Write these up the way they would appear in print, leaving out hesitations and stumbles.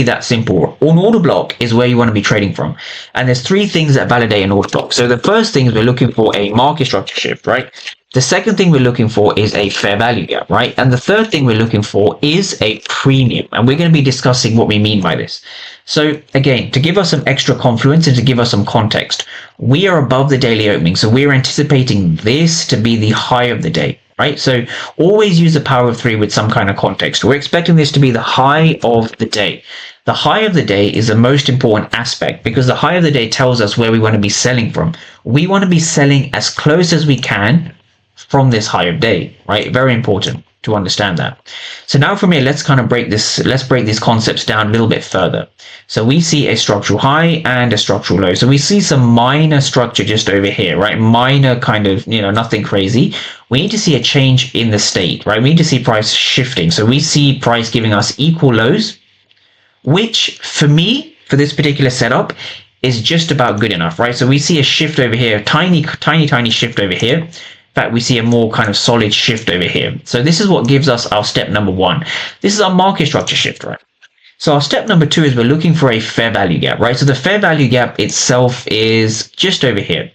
that simple. An order block is where you want to be trading from, and there's three things that validate an order block. So the first thing is we're looking for a market structure shift, right? The second thing we're looking for is a fair value gap, right? And the third thing we're looking for is a premium, and we're going to be discussing what we mean by this. So again, to give us some extra confluence and to give us some context, we are above the daily opening, so we're anticipating this to be the high of the day. Right, so always use the power of three with some kind of context. We're expecting this to be the high of the day. The high of the day is the most important aspect because the high of the day tells us where we want to be selling from. We want to be selling as close as we can from this high of day, right? Very important to understand that. So now from here, let's kind of break these concepts down a little bit further. So we see a structural high and a structural low. So we see some minor structure just over here, right? Minor kind of, nothing crazy. We need to see a change in the state, right? We need to see price shifting. So we see price giving us equal lows, which for me, for this particular setup, is just about good enough, right? So we see a shift over here, tiny shift over here. In fact, we see a more kind of solid shift over here. So this is what gives us our step number one. This is our market structure shift, right? So our step number two is we're looking for a fair value gap, right? So the fair value gap itself is just over here.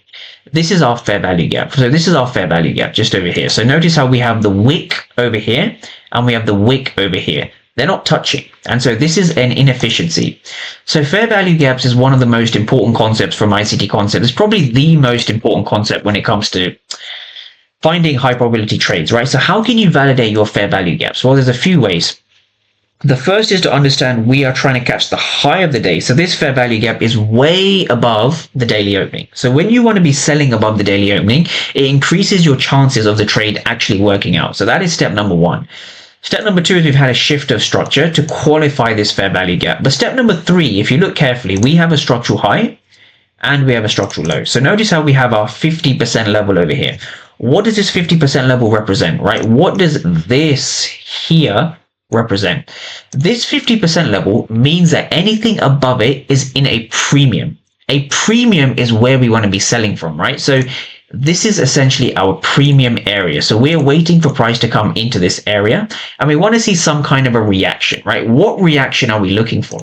This is our fair value gap. So this is our fair value gap just over here. So notice how we have the wick over here and we have the wick over here. They're not touching. And so this is an inefficiency. So fair value gaps is one of the most important concepts from ICT concept. It's probably the most important concept when it comes to finding high probability trades, right? So how can you validate your fair value gaps? Well, there's a few ways. The first is to understand we are trying to catch the high of the day. So this fair value gap is way above the daily opening. So when you want to be selling above the daily opening, it increases your chances of the trade actually working out. So that is step number one. Step number two is we've had a shift of structure to qualify this fair value gap. But step number three, if you look carefully, we have a structural high and we have a structural low. So notice how we have our 50% level over here. What does this 50% level represent, right? What does this here represent? This 50% level means that anything above it is in a premium. A premium is where we want to be selling from, right? So this is essentially our premium area. So we're waiting for price to come into this area and we want to see some kind of a reaction, right? What reaction are we looking for?